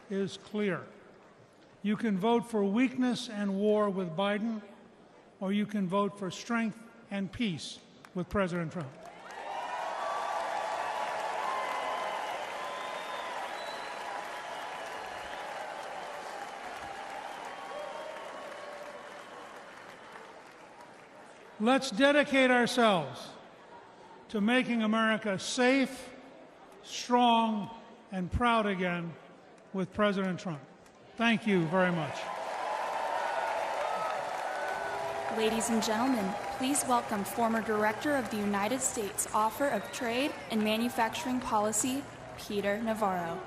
is clear. You can vote for weakness and war with Biden, or you can vote for strength and peace with President Trump. Let's dedicate ourselves to making America safe, strong, and proud again with President Trump. Thank you very much. Ladies and gentlemen, please welcome former Director of the United States Office of Trade and Manufacturing Policy, Peter Navarro.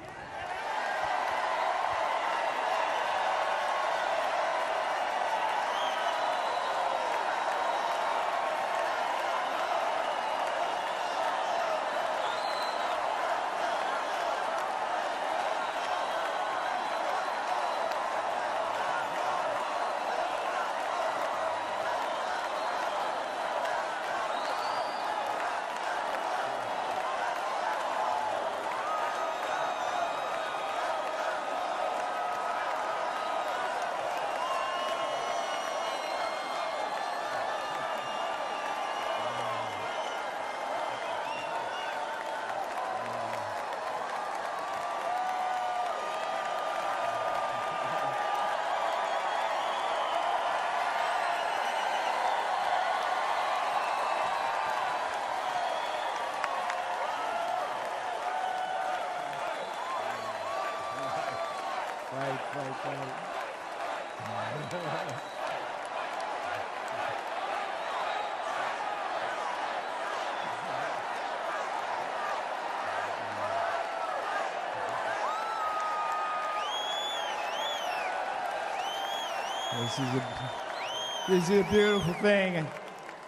This is a beautiful thing.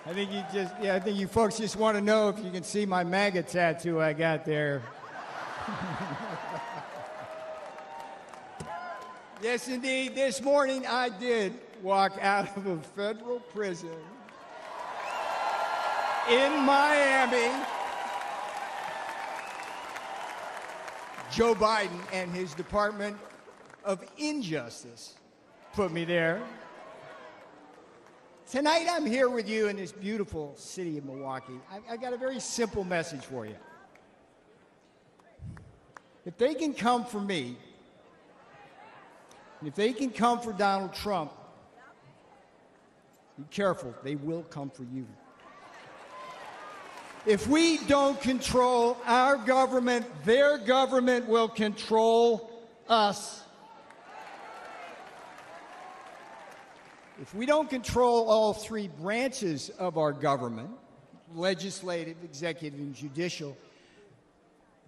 I think I think you folks just want to know if you can see my MAGA tattoo I got there. Yes, indeed. This morning I did walk out of a federal prison in Miami. Joe Biden and his Department of Injustice put me there. Tonight I'm here with you in this beautiful city of Milwaukee. I've got a very simple message for you. If they can come for me, and if they can come for Donald Trump, be careful, they will come for you. If we don't control our government, their government will control us. If we don't control all three branches of our government, legislative, executive, and judicial,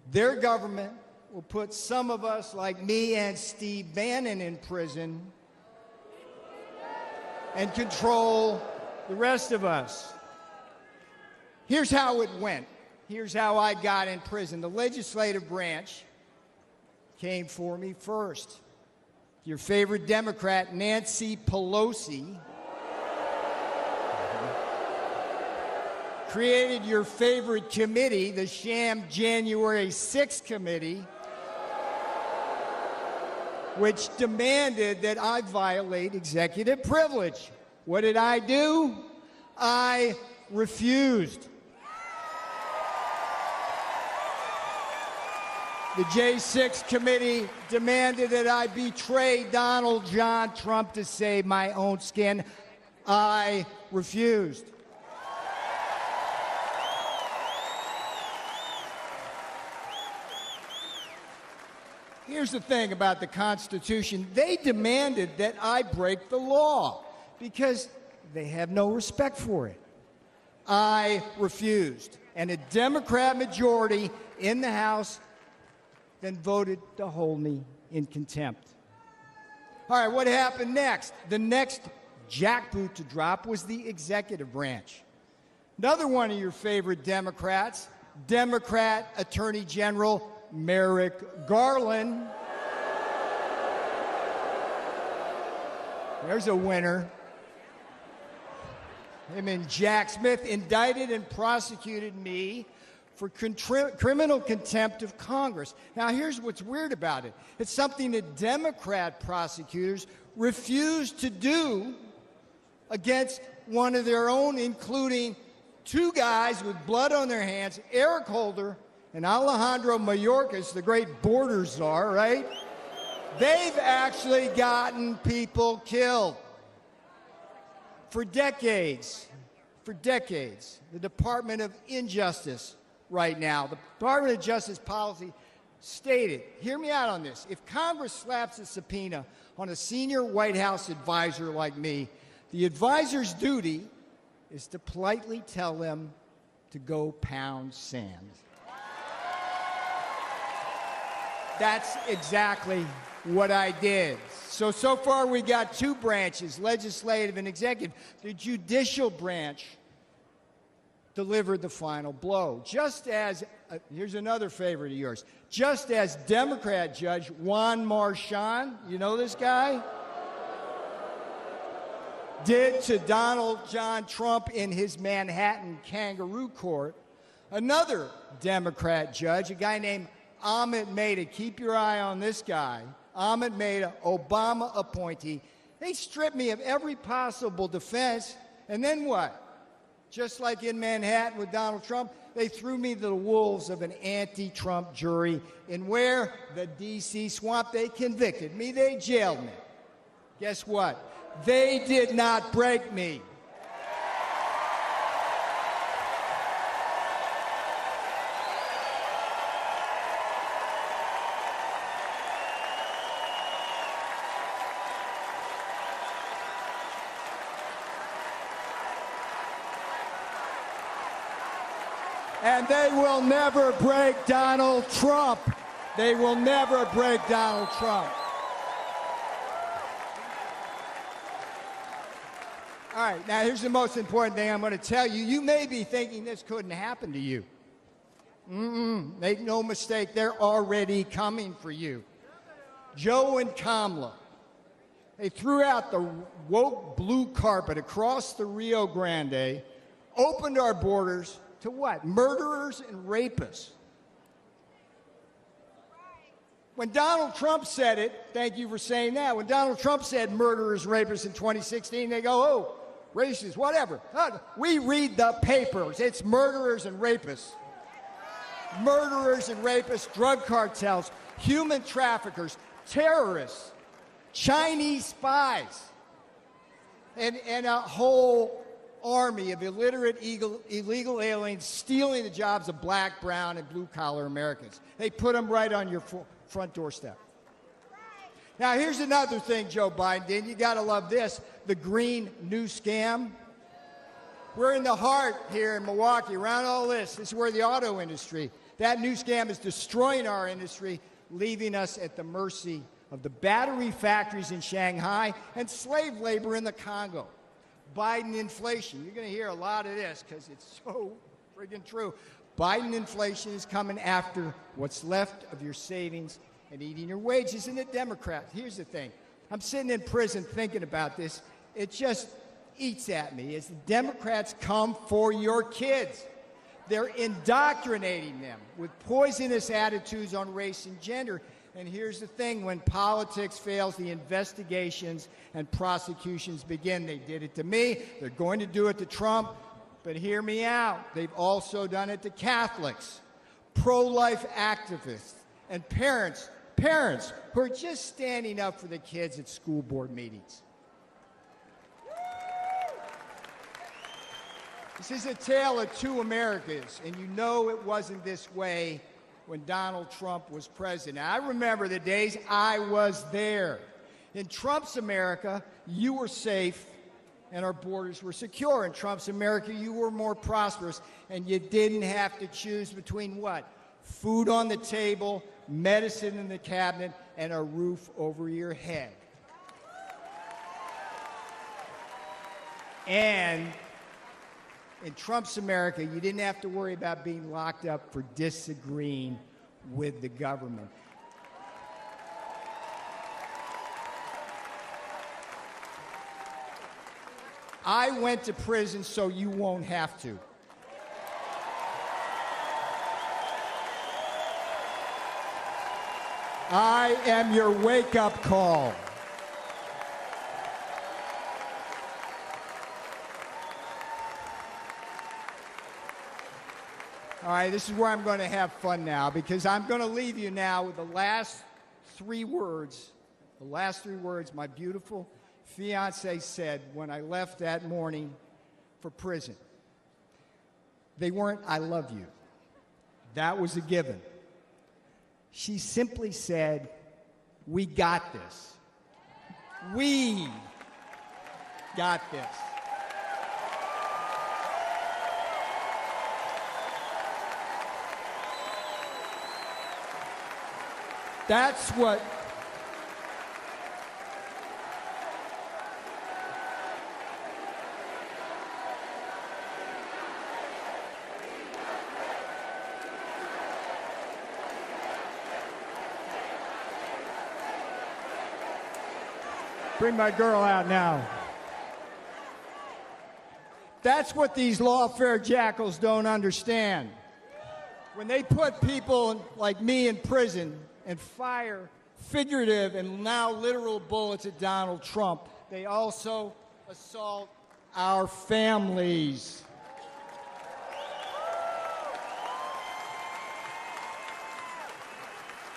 their government will put some of us, like me and Steve Bannon, in prison and control the rest of us. Here's how it went. Here's how I got in prison. The legislative branch came for me first. Your favorite Democrat, Nancy Pelosi, created your favorite committee, the sham January 6th committee, which demanded that I violate executive privilege. What did I do? I refused. The J6 committee demanded that I betray Donald John Trump to save my own skin. I refused. Here's the thing about the Constitution. They demanded that I break the law because they have no respect for it. I refused. And a Democrat majority in the House then voted to hold me in contempt. All right, what happened next? The next jackboot to drop was the executive branch. Another one of your favorite Democrats, Democrat Attorney General Merrick Garland. There's a winner. Him and Jack Smith indicted and prosecuted me for criminal contempt of Congress. Now, here's what's weird about it. It's something that Democrat prosecutors refused to do against one of their own, including two guys with blood on their hands, Eric Holder and Alejandro Mayorkas, the great border czar, right? They've actually gotten people killed. For decades, the Department of Injustice right now, the Department of Justice policy stated, hear me out on this, if Congress slaps a subpoena on a senior White House advisor like me, the advisor's duty is to politely tell them to go pound sand. That's exactly what I did. So far we got two branches, legislative and executive. The judicial branch delivered the final blow. Just as, here's another favorite of yours, just as Democrat Judge Juan Marchand, you know this guy? Did to Donald John Trump in his Manhattan kangaroo court, another Democrat judge, a guy named Ahmed Maida, keep your eye on this guy, Ahmed Maida, Obama appointee, they stripped me of every possible defense, and then what? Just like in Manhattan with Donald Trump, they threw me to the wolves of an anti-Trump jury, and where? The D.C. swamp. They convicted me. They jailed me. Guess what? They did not break me. And they will never break Donald Trump. They will never break Donald Trump. All right, now here's the most important thing I'm going to tell you. You may be thinking this couldn't happen to you. Make no mistake, they're already coming for you. Joe and Kamala, they threw out the woke blue carpet across the Rio Grande, opened our borders to what? Murderers and rapists. When Donald Trump said it, thank you for saying that, when Donald Trump said murderers, rapists in 2016, they go, oh, racist, whatever. We read the papers. It's murderers and rapists. Murderers and rapists, drug cartels, human traffickers, terrorists, Chinese spies, and a whole army of illiterate illegal aliens stealing the jobs of black, brown, and blue-collar Americans. They put them right on your front doorstep. Now, here's another thing Joe Biden did. You got to love this. The green new scam. We're in the heart here in Milwaukee, around all this. This is where the auto industry, that new scam is destroying our industry, leaving us at the mercy of the battery factories in Shanghai and slave labor in the Congo. Biden inflation. You're going to hear a lot of this because it's so friggin' true. Biden inflation is coming after what's left of your savings and eating your wages. And the Democrats, here's the thing. I'm sitting in prison thinking about this. It just eats at me as the Democrats come for your kids. They're indoctrinating them with poisonous attitudes on race and gender. And here's the thing, when politics fails, the investigations and prosecutions begin. They did it to me. They're going to do it to Trump. But hear me out. They've also done it to Catholics, pro-life activists, and parents who are just standing up for the kids at school board meetings. This is a tale of two Americas, and you know it wasn't this way when Donald Trump was president. I remember the days I was there. In Trump's America, you were safe and our borders were secure. In Trump's America, you were more prosperous and you didn't have to choose between what? Food on the table, medicine in the cabinet, and a roof over your head. And in Trump's America, you didn't have to worry about being locked up for disagreeing with the government. I went to prison so you won't have to. I am your wake-up call. All right, this is where I'm going to have fun now, because I'm going to leave you now with the last three words. The last three words my beautiful fiancée said when I left that morning for prison. They weren't, "I love you." That was a given. She simply said, "We got this. We got this." That's what bring my girl out now. That's what these lawfare jackals don't understand. When they put people like me in prison and fire figurative and now literal bullets at Donald Trump, they also assault our families.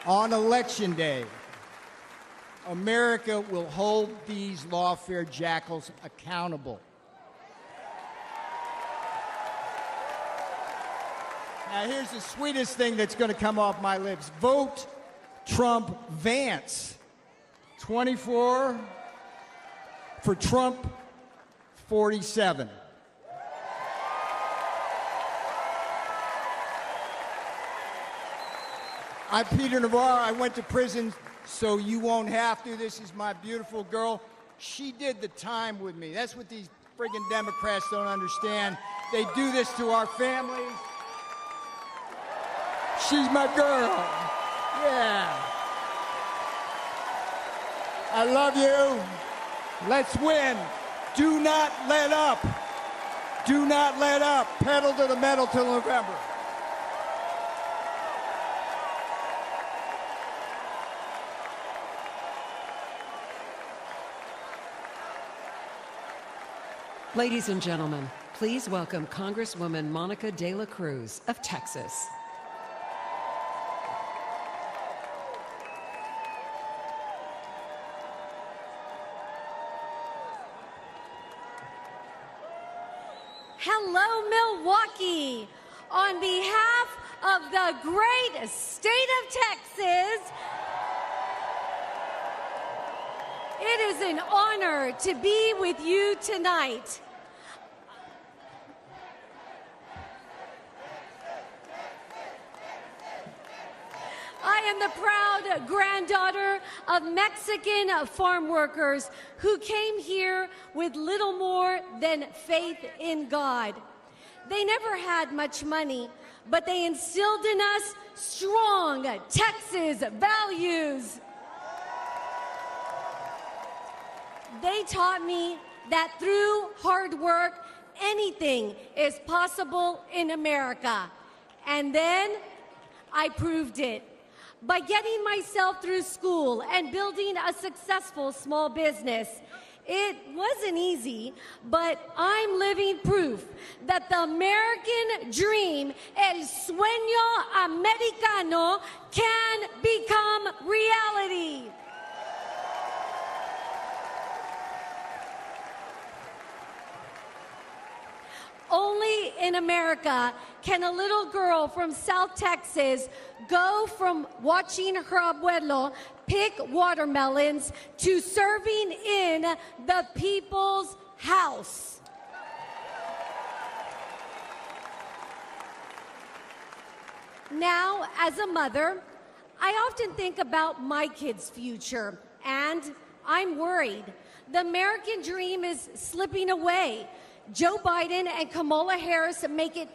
On Election Day, America will hold these lawfare jackals accountable. Now, here's the sweetest thing that's going to come off my lips. Vote Trump Vance. 24 for Trump 47. I'm Peter Navarro. I went to prison so you won't have to. This is my beautiful girl. She did the time with me. That's what these friggin' Democrats don't understand. They do this to our families. She's my girl. Yeah. I love you. Let's win. Do not let up. Do not let up. Pedal to the metal till November. Ladies and gentlemen, please welcome Congresswoman Monica de la Cruz of Texas. Hello, Milwaukee. On behalf of the great state of Texas, it is an honor to be with you tonight. I am the proud granddaughter of Mexican farm workers who came here with little more than faith in God. They never had much money, but they instilled in us strong Texas values. They taught me that through hard work, anything is possible in America. And then I proved it. By getting myself through school and building a successful small business. It wasn't easy, but I'm living proof that the American dream, el sueño americano, can become reality. Only in America can a little girl from South Texas go from watching her abuelo pick watermelons to serving in the people's house. Now, as a mother, I often think about my kids' future, and I'm worried. The American dream is slipping away. Joe Biden and Kamala Harris make it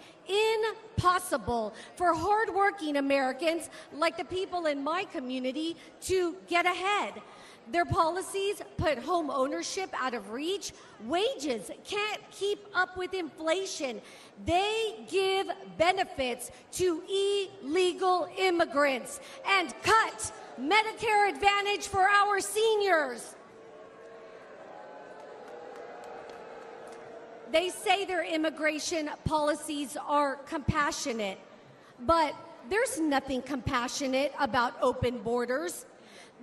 impossible for hardworking Americans like the people in my community to get ahead. Their policies put home ownership out of reach. Wages can't keep up with inflation. They give benefits to illegal immigrants and cut Medicare Advantage for our seniors. They say their immigration policies are compassionate, but there's nothing compassionate about open borders.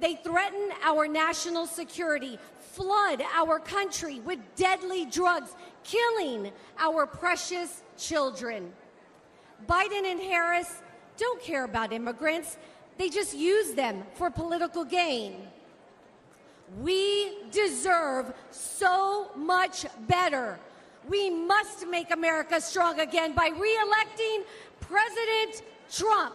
They threaten our national security, flood our country with deadly drugs, killing our precious children. Biden and Harris don't care about immigrants. They just use them for political gain. We deserve so much better. We must make America strong again by re-electing President Trump.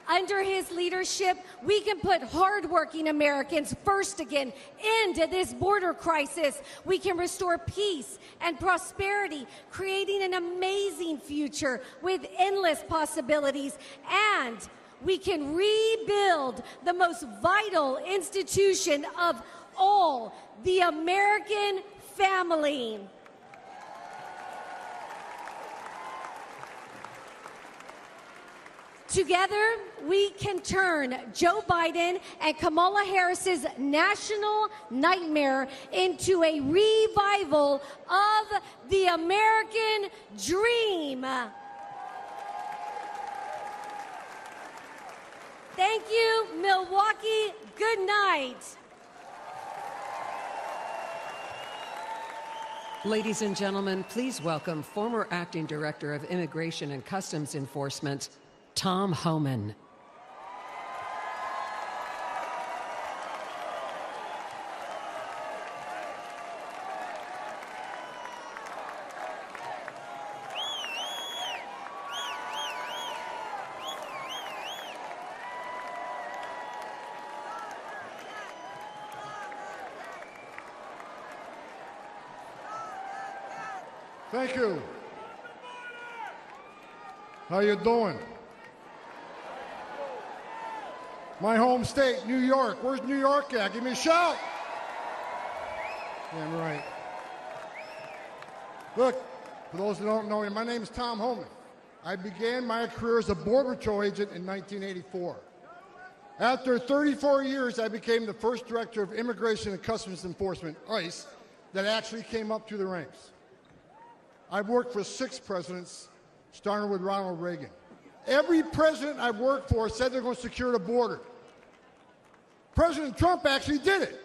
Under his leadership, we can put hardworking Americans first again, end this border crisis. We can restore peace and prosperity, creating an amazing future with endless possibilities. And we can rebuild the most vital institution of all, the American family. Together, we can turn Joe Biden and Kamala Harris's national nightmare into a revival of the American dream. Thank you, Milwaukee. Good night. Ladies and gentlemen, please welcome former Acting Director of Immigration and Customs Enforcement, Tom Homan. Thank you. How you doing? My home state, New York. Where's New York at? Give me a shout. Damn right. Look, for those who don't know me, my name is Tom Homan. I began my career as a Border Patrol agent in 1984. After 34 years, I became the first Director of Immigration and Customs Enforcement, ICE, that actually came up through the ranks. I've worked for 6 presidents, starting with Ronald Reagan. Every president I've worked for said they're going to secure the border. President Trump actually did it.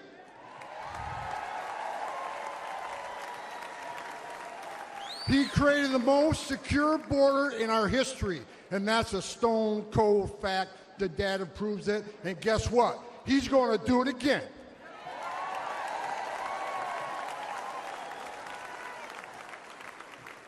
He created the most secure border in our history, and that's a stone cold fact. The data proves it, and guess what? He's going to do it again.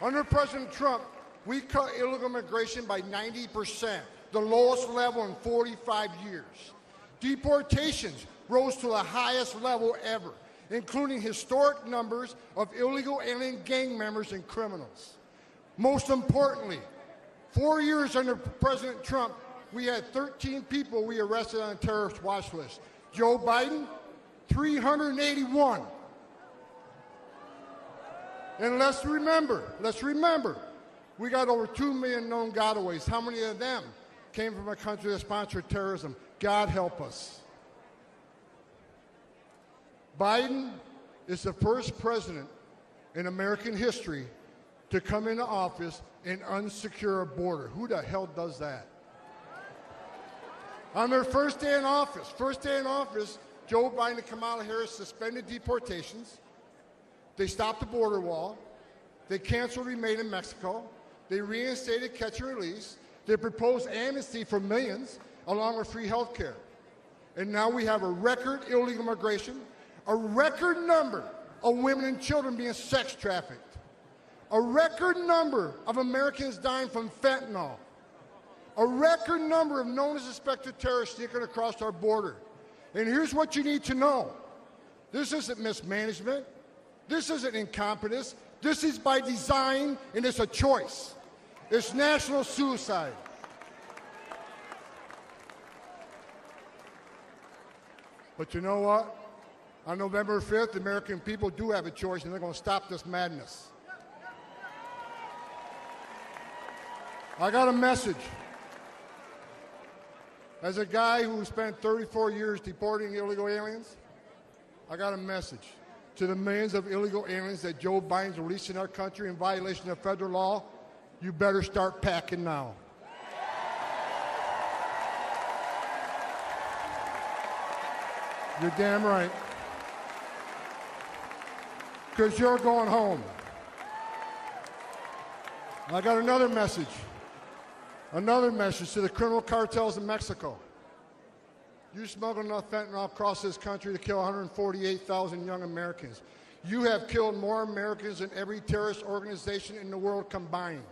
Under President Trump, we cut illegal immigration by 90%, the lowest level in 45 years. Deportations rose to the highest level ever, including historic numbers of illegal alien gang members and criminals. Most importantly, 4 years under President Trump, we had 13 people we arrested on a terrorist watch list. Joe Biden, 381. And let's remember, we got over 2 million known gotaways. How many of them came from a country that sponsored terrorism? God help us. Biden is the first president in American history to come into office and unsecure a border. Who the hell does that? On their first day in office, Joe Biden and Kamala Harris suspended deportations. They stopped the border wall. They canceled Remain in Mexico. They reinstated catch and release. They proposed amnesty for millions, along with free health care. And now we have a record illegal immigration, a record number of women and children being sex trafficked, a record number of Americans dying from fentanyl, a record number of known as suspected terrorists sneaking across our border. And here's what you need to know. This isn't mismanagement. This isn't incompetence. This is by design, and it's a choice. It's national suicide. But you know what? On November 5th, the American people do have a choice, and they're going to stop this madness. I got a message. As a guy who spent 34 years deporting illegal aliens, I got a message to the millions of illegal aliens that Joe Biden's releasing our country in violation of federal law. You better start packing now. You're damn right. Because you're going home. I got another message. Another message to the criminal cartels in Mexico. You smuggled enough fentanyl across this country to kill 148,000 young Americans. You have killed more Americans than every terrorist organization in the world combined.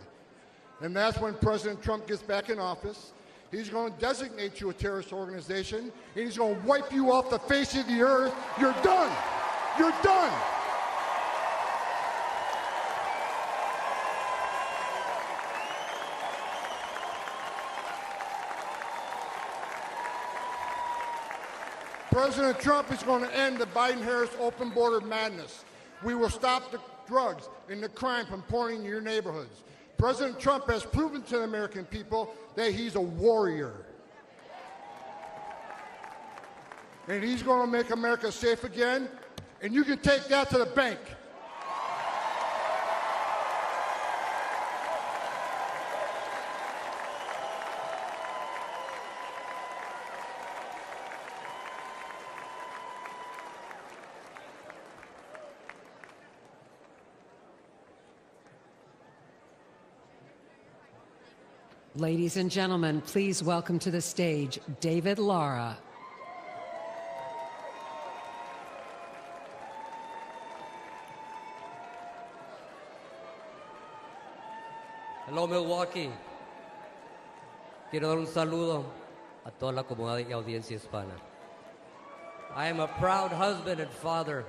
And that's when President Trump gets back in office. He's going to designate you a terrorist organization, and he's going to wipe you off the face of the earth. You're done. You're done. President Trump is going to end the Biden-Harris open border madness. We will stop the drugs and the crime from pouring into your neighborhoods. President Trump has proven to the American people that he's a warrior. And he's going to make America safe again, and you can take that to the bank. Ladies and gentlemen, please welcome to the stage David Lara. Hello, Milwaukee. Quiero dar un saludo a toda la comunidad y audiencia hispana. I am a proud husband and father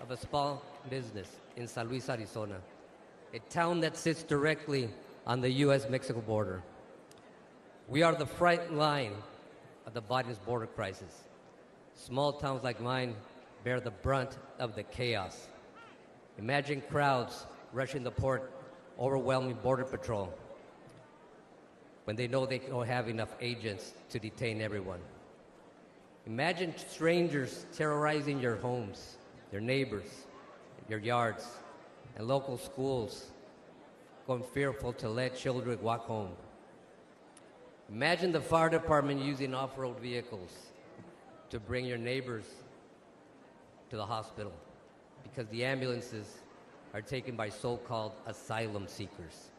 of a small business in San Luis, Arizona, a town that sits directly on the U.S.-Mexico border. We are the front line of the Biden's border crisis. Small towns like mine bear the brunt of the chaos. Imagine crowds rushing the port, overwhelming Border Patrol when they know they don't have enough agents to detain everyone. Imagine strangers terrorizing your homes, your neighbors, your yards, and local schools going fearful to let children walk home. Imagine the fire department using off-road vehicles to bring your neighbors to the hospital because the ambulances are taken by so-called asylum seekers.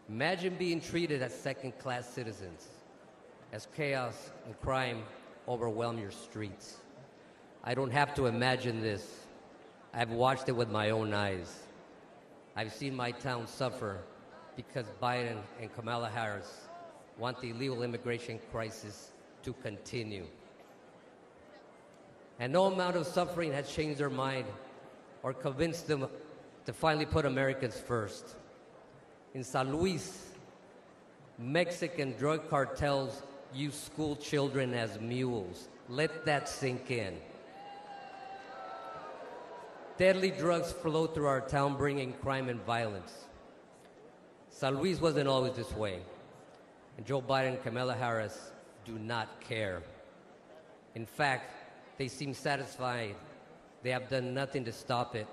Imagine being treated as second-class citizens as chaos and crime overwhelm your streets. I don't have to imagine this. I've watched it with my own eyes. I've seen my town suffer because Biden and Kamala Harris want the illegal immigration crisis to continue. And no amount of suffering has changed their mind or convinced them to finally put Americans first. In San Luis, Mexican drug cartels use school children as mules. Let that sink in. Deadly drugs flow through our town, bringing crime and violence. San Luis wasn't always this way, and Joe Biden and Kamala Harris do not care. In fact, they seem satisfied. They have done nothing to stop it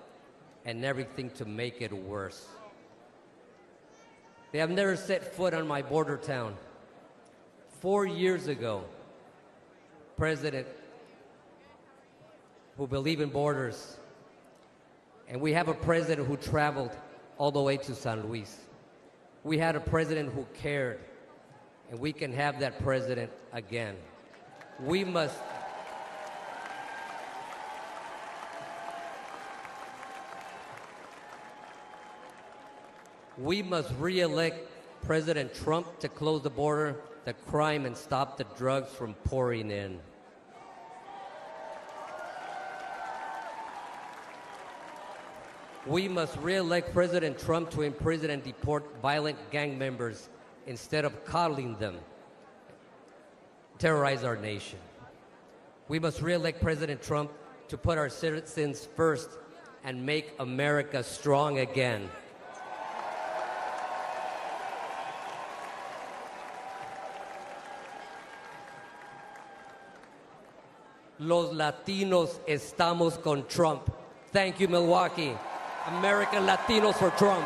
and everything to make it worse. They have never set foot on my border town. 4 years ago, president who believed in borders, and we have a president who traveled all the way to San Luis. We had a president who cared, and we can have that president again. We must re-elect President Trump to close the border, the crime, and stop the drugs from pouring in. We must re-elect President Trump to imprison and deport violent gang members instead of coddling them, terrorize our nation. We must re-elect President Trump to put our citizens first and make America strong again. Los Latinos estamos con Trump. Thank you, Milwaukee. American Latinos for Trump.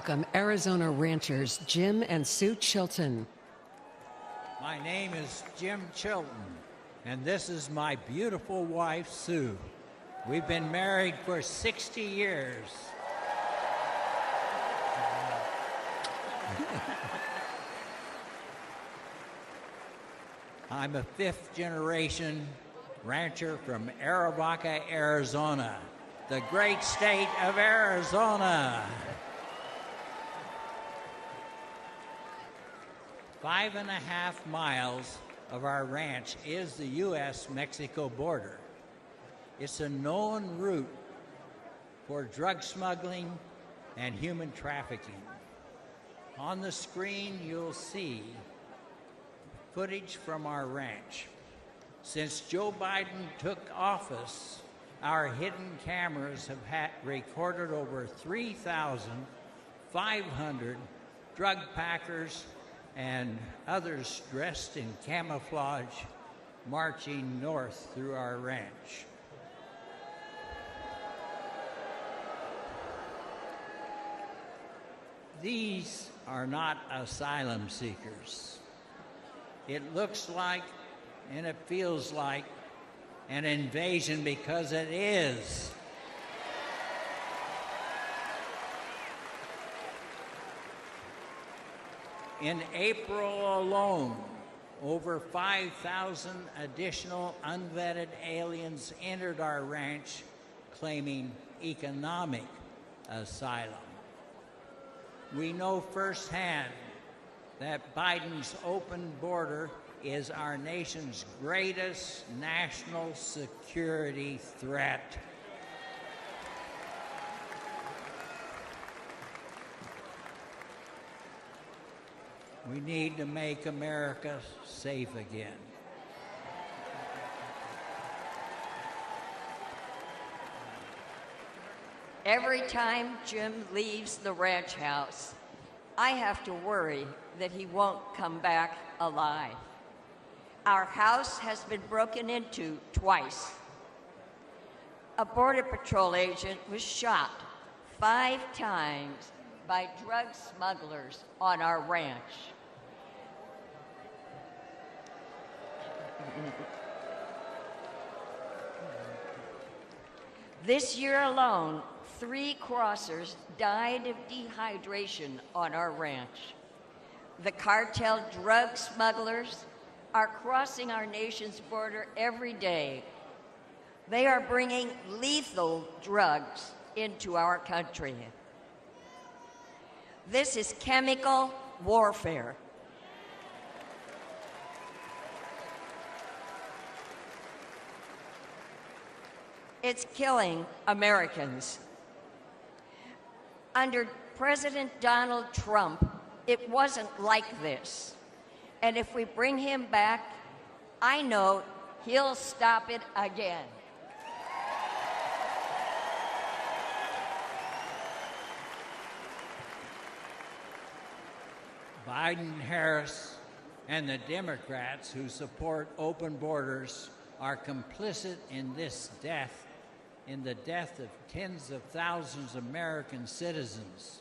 Welcome Arizona ranchers Jim and Sue Chilton. My name is Jim Chilton, and this is my beautiful wife, Sue. We've been married for 60 years. I'm a fifth-generation rancher from Arivaca, Arizona, the great state of Arizona. 5.5 miles of our ranch is the U.S.-Mexico border. It's a known route for drug smuggling and human trafficking. On the screen, you'll see footage from our ranch. Since Joe Biden took office, our hidden cameras have recorded over 3,500 drug packers and others dressed in camouflage marching north through our ranch. These are not asylum seekers. It looks like and it feels like an invasion because it is. In April alone, over 5,000 additional unvetted aliens entered our ranch claiming economic asylum. We know firsthand that Biden's open border is our nation's greatest national security threat. We need to make America safe again. Every time Jim leaves the ranch house, I have to worry that he won't come back alive. Our house has been broken into twice. A Border Patrol agent was shot 5 times by drug smugglers on our ranch. This year alone, 3 crossers died of dehydration on our ranch. The cartel drug smugglers are crossing our nation's border every day. They are bringing lethal drugs into our country. This is chemical warfare. It's killing Americans. Under President Donald Trump, it wasn't like this. And if we bring him back, I know he'll stop it again. Biden, Harris, and the Democrats who support open borders are complicit in this death, in the death of tens of thousands of American citizens.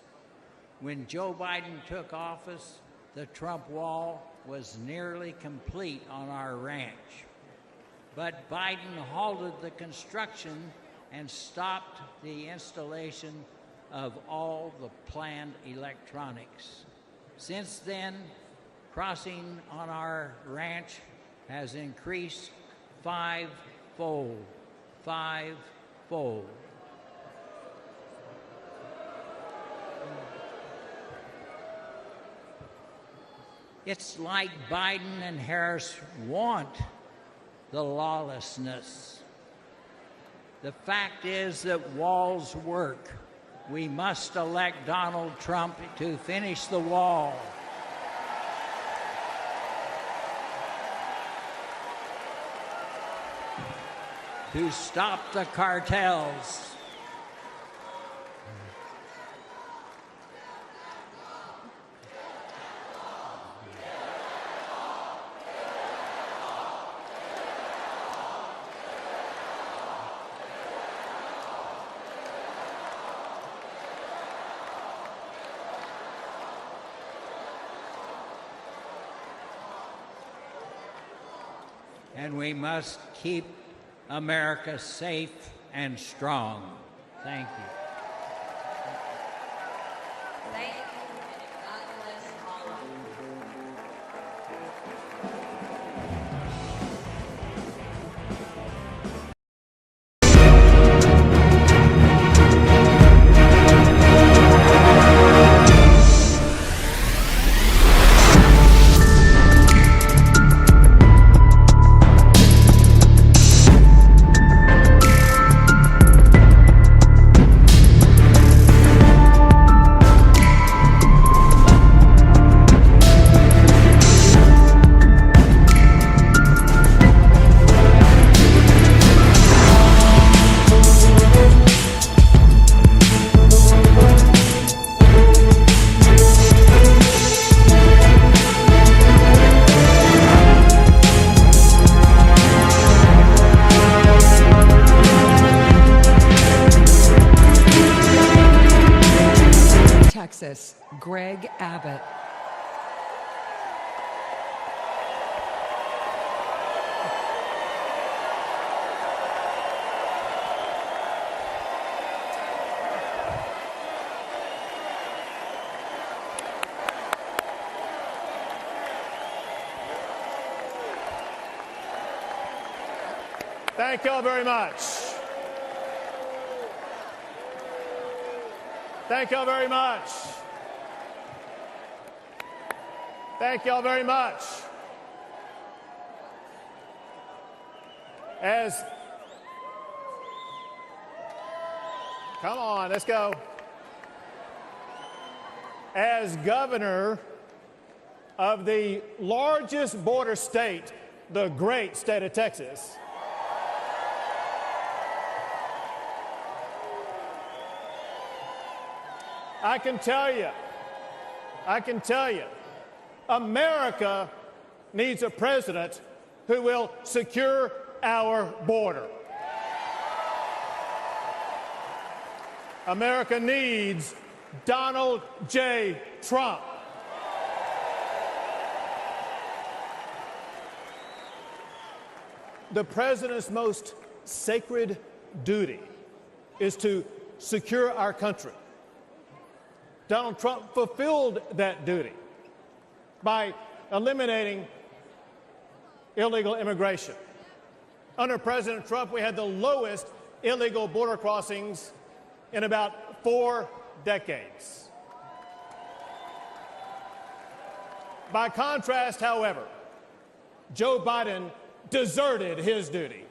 When Joe Biden took office, the Trump wall was nearly complete on our ranch. But Biden halted the construction and stopped the installation of all the planned electronics. Since then, crossing on our ranch has increased five-fold. It's like Biden and Harris want the lawlessness. The fact is that walls work. We must elect Donald Trump to finish the wall. To stop the cartels. And we must keep America safe and strong. Thank you. Thank you. God bless all of you. Texas, Greg Abbott. Thank y'all very much. Thank y'all very much. Thank y'all very much. Come on, let's go. As governor of the largest border state, the great state of Texas, I can tell you, America needs a president who will secure our border. America needs Donald J. Trump. The president's most sacred duty is to secure our country. Donald Trump fulfilled that duty by eliminating illegal immigration. Under President Trump, we had the lowest illegal border crossings in about 4 decades. By contrast, however, Joe Biden deserted his duty.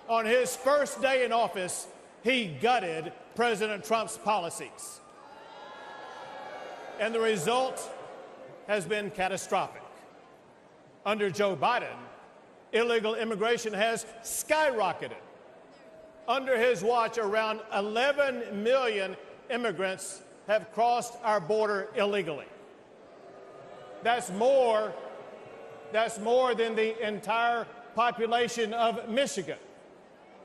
On his first day in office, he gutted President Trump's policies. And the result has been catastrophic. Under Joe Biden, illegal immigration has skyrocketed. Under his watch, around 11 million immigrants have crossed our border illegally. That's more than the entire population of Michigan.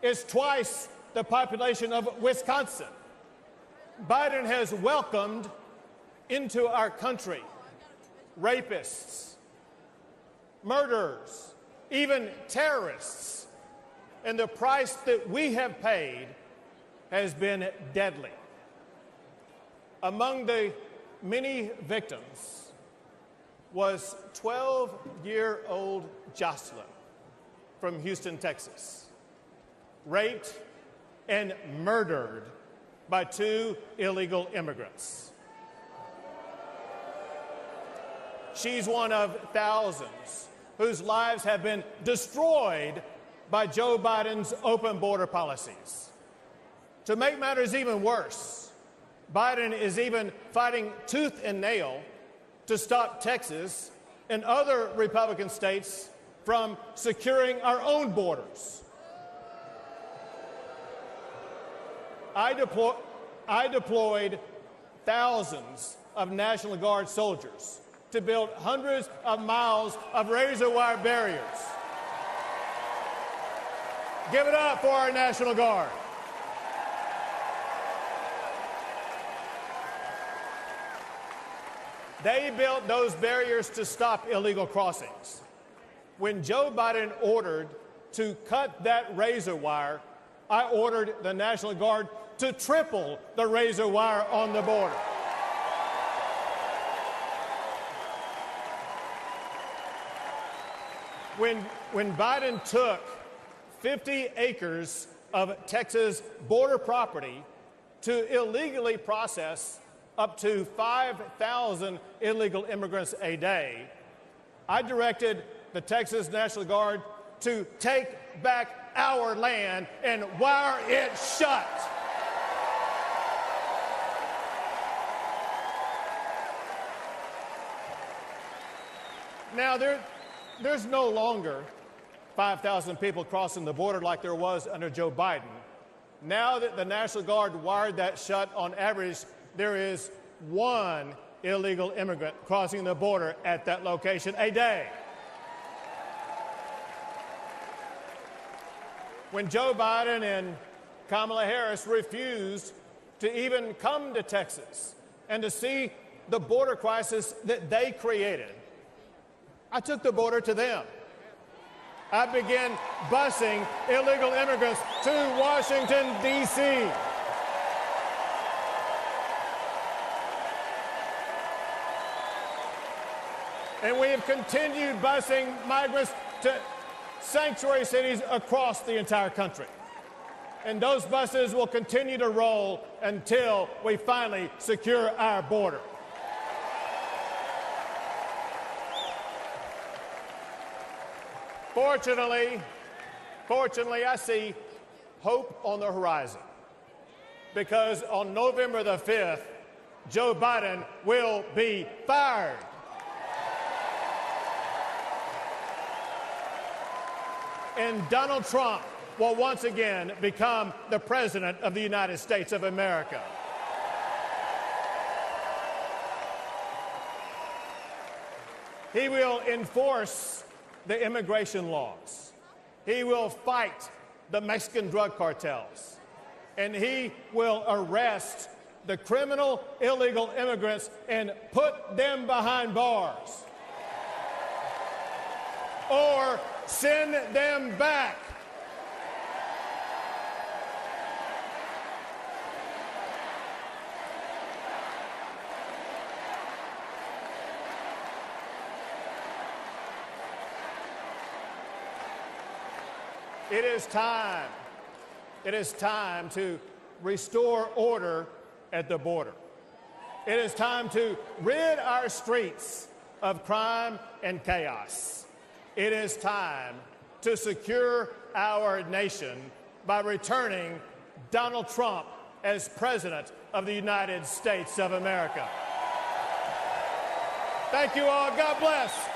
It's twice the population of Wisconsin. Biden has welcomed into our country rapists, murderers, even terrorists. And the price that we have paid has been deadly. Among the many victims was 12-year-old Jocelyn from Houston, Texas, raped and murdered by 2 illegal immigrants. She's one of thousands whose lives have been destroyed by Joe Biden's open border policies. To make matters even worse, Biden is even fighting tooth and nail to stop Texas and other Republican states from securing our own borders. I deployed thousands of National Guard soldiers to build hundreds of miles of razor wire barriers. Give it up for our National Guard. They built those barriers to stop illegal crossings. When Joe Biden ordered to cut that razor wire, I ordered the National Guard to triple the razor wire on the border. When Biden took 50 acres of Texas border property to illegally process up to 5,000 illegal immigrants a day, I directed the Texas National Guard to take back our land and wire it shut. Now, there's no longer 5,000 people crossing the border like there was under Joe Biden. Now that the National Guard wired that shut, on average, there is 1 illegal immigrant crossing the border at that location a day. When Joe Biden and Kamala Harris refused to even come to Texas and to see the border crisis that they created, I took the border to them. I began busing illegal immigrants to Washington, D.C. And we have continued busing migrants to sanctuary cities across the entire country. And those buses will continue to roll until we finally secure our border. Fortunately, I see hope on the horizon, because on November the 5th, Joe Biden will be fired. And Donald Trump will once again become the President of the United States of America. He will enforce the immigration laws. He will fight the Mexican drug cartels. And he will arrest the criminal illegal immigrants and put them behind bars. Or send them back. It is time. It is time to restore order at the border. It is time to rid our streets of crime and chaos. It is time to secure our nation by returning Donald Trump as President of the United States of America. Thank you all. God bless.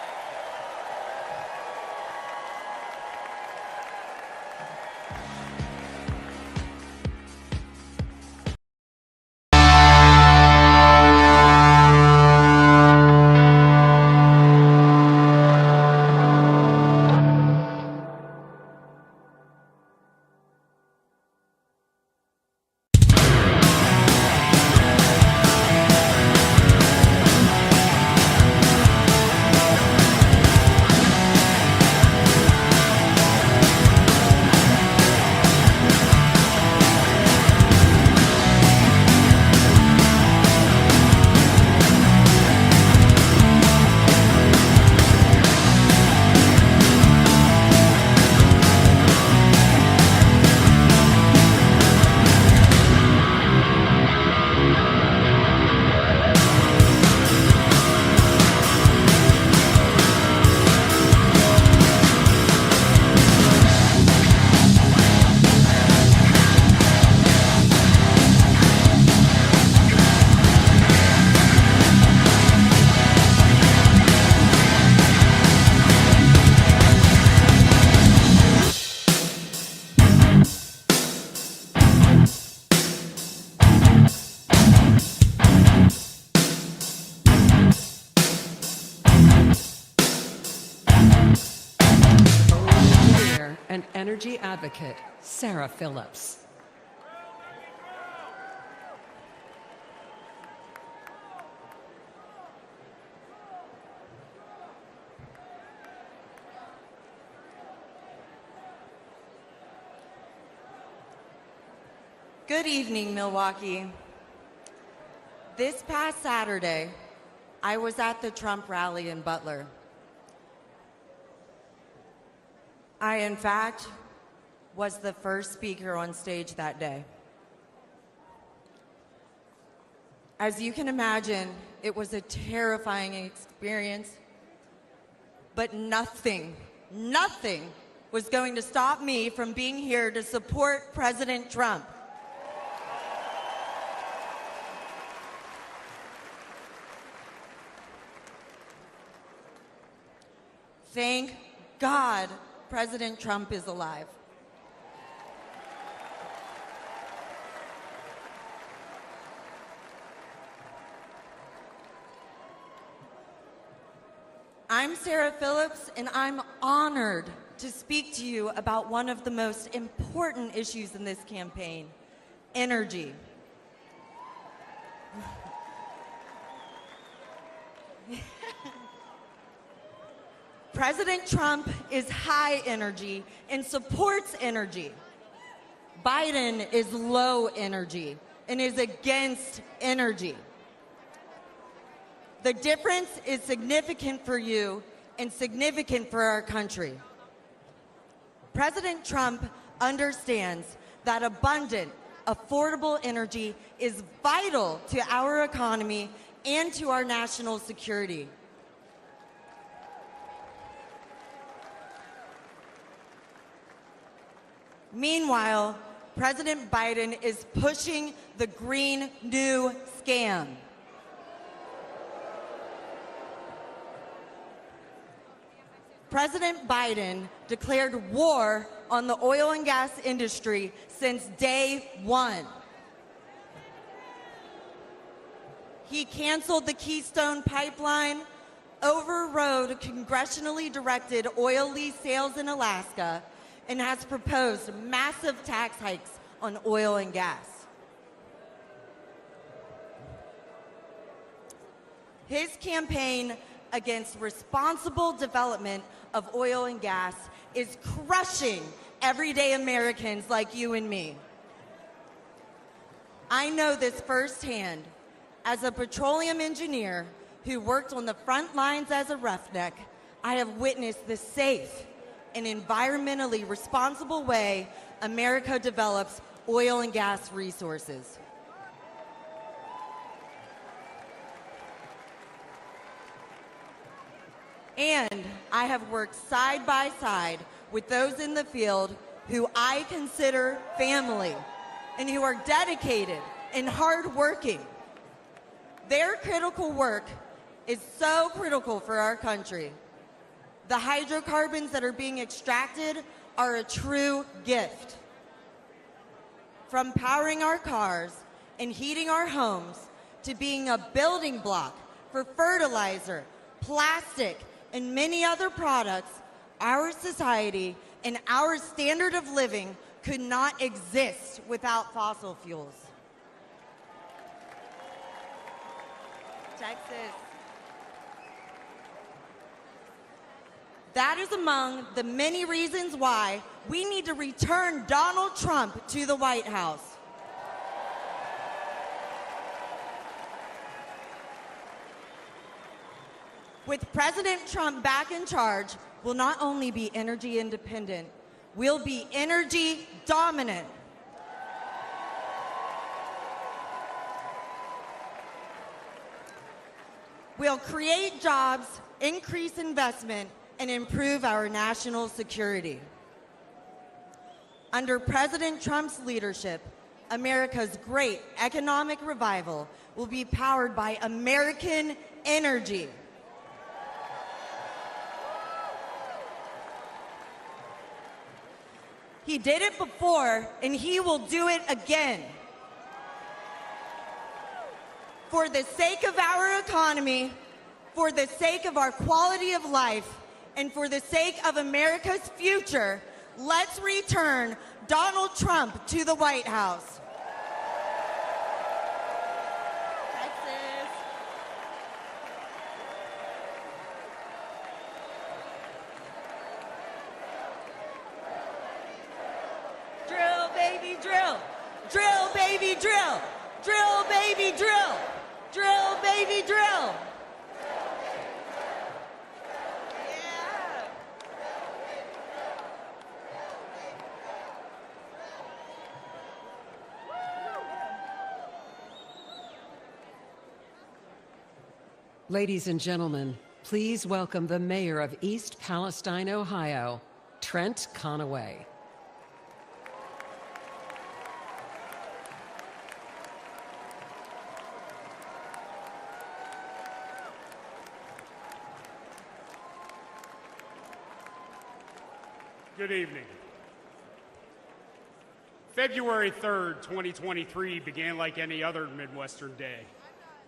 and energy advocate, Sarah Phillips. Good evening, Milwaukee. This past Saturday, I was at the Trump rally in Butler. I, in fact, was the first speaker on stage that day. As you can imagine, it was a terrifying experience, but nothing was going to stop me from being here to support President Trump. Thank God President Trump is alive. I'm Sarah Phillips, and I'm honored to speak to you about one of the most important issues in this campaign, energy. President Trump is high energy and supports energy. Biden is low energy and is against energy. The difference is significant for you and significant for our country. President Trump understands that abundant, affordable energy is vital to our economy and to our national security. Meanwhile, President Biden is pushing the Green New scam. President Biden declared war on the oil and gas industry since day one. He canceled the Keystone Pipeline, overrode congressionally directed oil lease sales in Alaska, and has proposed massive tax hikes on oil and gas. His campaign against responsible development of oil and gas is crushing everyday Americans like you and me. I know this firsthand. As a petroleum engineer who worked on the front lines as a roughneck, I have witnessed the safe, and environmentally responsible way America develops oil and gas resources. And I have worked side by side with those in the field who I consider family and who are dedicated and hardworking. Their critical work is so critical for our country. The hydrocarbons that are being extracted are a true gift. From powering our cars and heating our homes to being a building block for fertilizer, plastic, and many other products, our society and our standard of living could not exist without fossil fuels. Texas. That is among the many reasons why we need to return Donald Trump to the White House. With President Trump back in charge, we'll not only be energy independent, we'll be energy dominant. We'll create jobs, increase investment, and improve our national security. Under President Trump's leadership, America's great economic revival will be powered by American energy. He did it before, and he will do it again. For the sake of our economy, for the sake of our quality of life, and for the sake of America's future, let's return Donald Trump to the White House. Texas. Drill, baby, drill. Drill, baby, drill. Drill, baby, drill. Drill, baby, drill. Ladies and gentlemen, please welcome the mayor of East Palestine, Ohio, Trent Conway. Good evening. February 3rd, 2023 began like any other Midwestern day,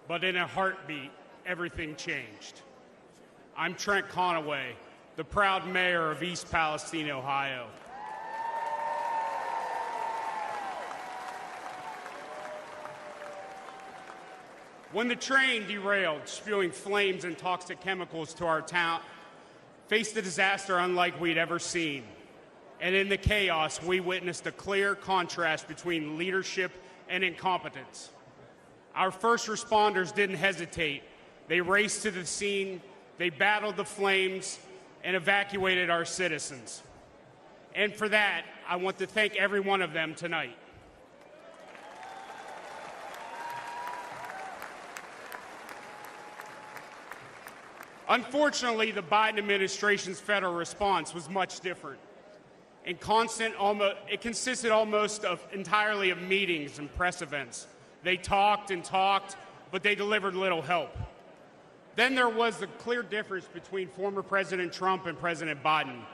but in a heartbeat, everything changed. I'm Trent Conway, the proud mayor of East Palestine, Ohio. When the train derailed, spewing flames and toxic chemicals to our town, faced a disaster unlike we'd ever seen. And in the chaos, we witnessed a clear contrast between leadership and incompetence. Our first responders didn't hesitate. They raced to the scene, they battled the flames, and evacuated our citizens. And for that, I want to thank every one of them tonight. Unfortunately, the Biden administration's federal response was much different. It consisted almost entirely of meetings and press events. They talked and talked, but they delivered little help. Then there was the clear difference between former President Trump and President Biden.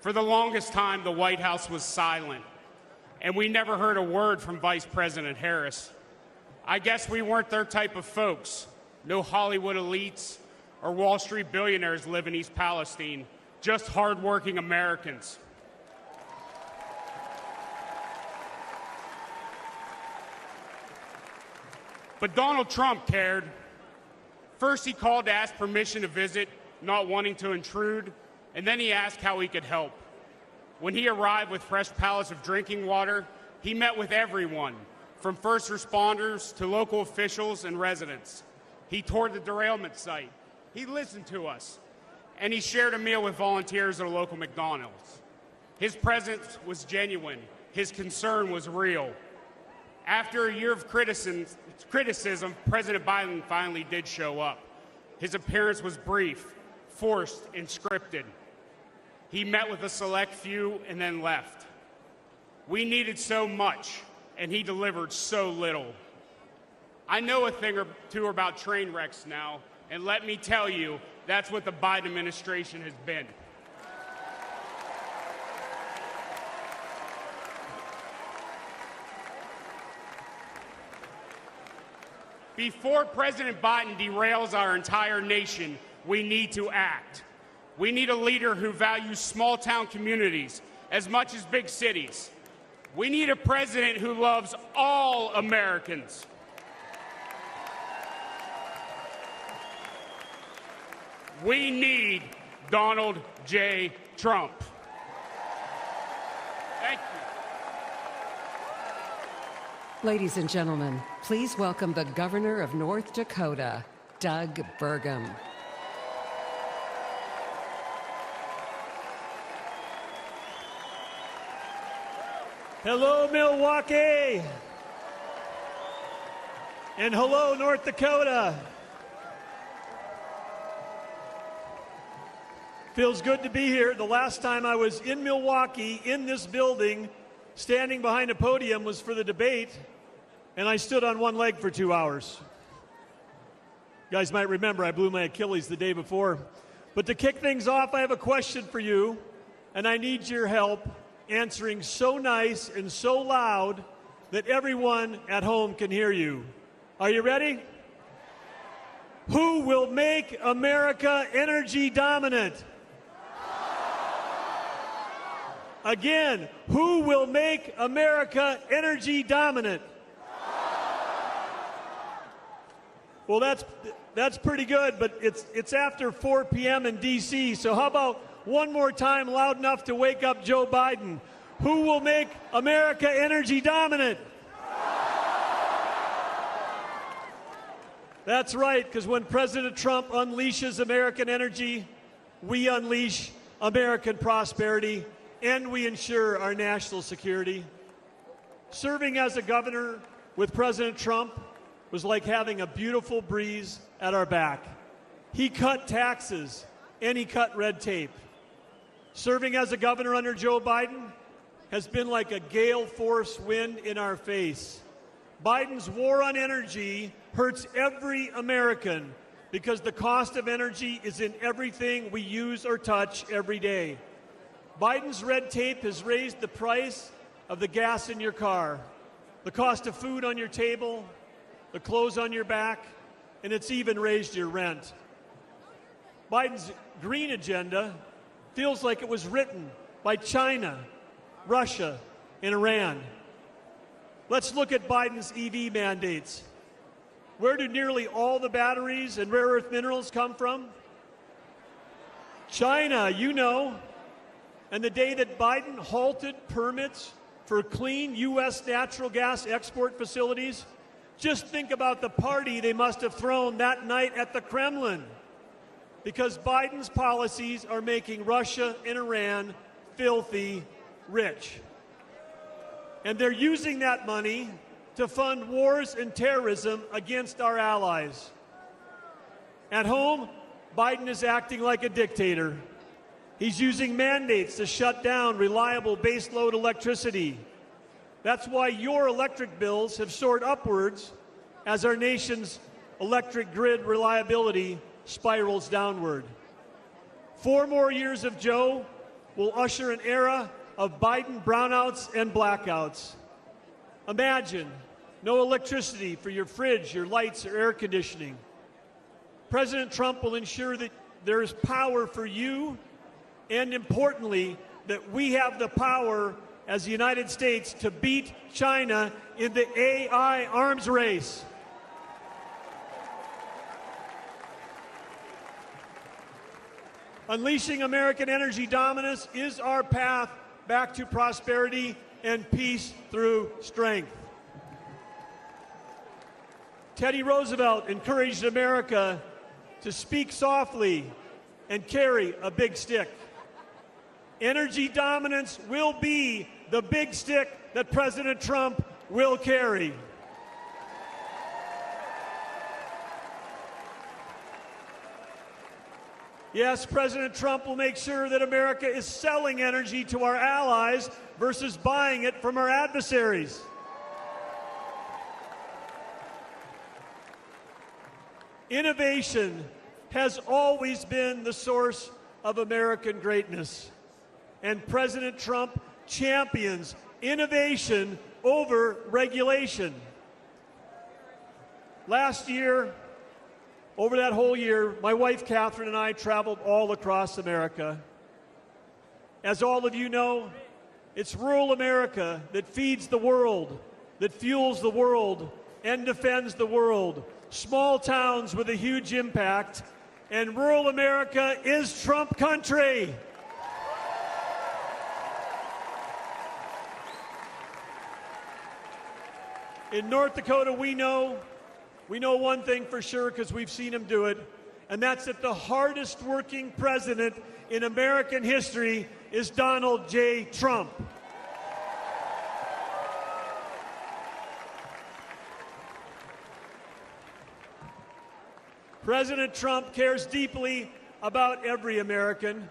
For the longest time, the White House was silent, and we never heard a word from Vice President Harris. I guess we weren't their type of folks. No Hollywood elites or Wall Street billionaires live in East Palestine, just hardworking Americans. But Donald Trump cared. First, he called to ask permission to visit, not wanting to intrude, and then he asked how he could help. When he arrived with fresh pallets of drinking water, he met with everyone, from first responders to local officials and residents. He toured the derailment site. He listened to us. and he shared a meal with volunteers at a local McDonald's. His presence was genuine. His concern was real. After a year of criticism, President Biden finally did show up. His appearance was brief, forced, and scripted. He met with a select few and then left. We needed so much, and he delivered so little. I know a thing or two about train wrecks now, and let me tell you, that's what the Biden administration has been. Before President Biden derails our entire nation, we need to act. We need a leader who values small-town communities as much as big cities. We need a president who loves all Americans. We need Donald J. Trump. Thank you. Ladies and gentlemen, please welcome the Governor of North Dakota, Doug Burgum. Hello, Milwaukee. And hello, North Dakota. Feels good to be here. The last time I was in Milwaukee, in this building, standing behind a podium was for the debate, and I stood on one leg for 2 hours. You guys might remember I blew my Achilles the day before. But to kick things off, I have a question for you, and I need your help answering so nice and so loud that everyone at home can hear you. Are you ready? Who will make America energy dominant? Again, who will make America energy dominant? Well, that's pretty good, but it's after 4 p.m. in D.C., so how about one more time loud enough to wake up Joe Biden? Who will make America energy dominant? That's right, because when President Trump unleashes American energy, we unleash American prosperity, and we ensure our national security. Serving as a governor with President Trump was like having a beautiful breeze at our back. He cut taxes, and he cut red tape. Serving as a governor under Joe Biden has been like a gale force wind in our face. Biden's war on energy hurts every American because the cost of energy is in everything we use or touch every day. Biden's red tape has raised the price of the gas in your car, the cost of food on your table, the clothes on your back, and it's even raised your rent. Biden's green agenda feels like it was written by China, Russia, and Iran. Let's look at Biden's EV mandates. Where do nearly all the batteries and rare earth minerals come from? China, you know. And the day that Biden halted permits for clean U.S. natural gas export facilities, just think about the party they must have thrown that night at the Kremlin. Because Biden's policies are making Russia and Iran filthy rich. And they're using that money to fund wars and terrorism against our allies. At home, Biden is acting like a dictator. He's using mandates to shut down reliable baseload electricity. That's why your electric bills have soared upwards as our nation's electric grid reliability spirals downward. 4 more years of Joe will usher an era of Biden brownouts and blackouts. Imagine no electricity for your fridge, your lights, or air conditioning. President Trump will ensure that there is power for you, and importantly, that we have the power as the United States to beat China in the AI arms race. Unleashing American energy dominance is our path back to prosperity and peace through strength. Teddy Roosevelt encouraged America to speak softly and carry a big stick. Energy dominance will be the big stick that President Trump will carry. Yes, President Trump will make sure that America is selling energy to our allies versus buying it from our adversaries. Innovation has always been the source of American greatness, and President Trump champions innovation over regulation. Last year, over that whole year, my wife Catherine and I traveled all across America. As all of you know, it's rural America that feeds the world, that fuels the world, and defends the world. Small towns with a huge impact, and rural America is Trump country. In North Dakota, we know one thing for sure because we've seen him do it, and that's that the hardest working president in American history is Donald J. Trump. President Trump cares deeply about every American,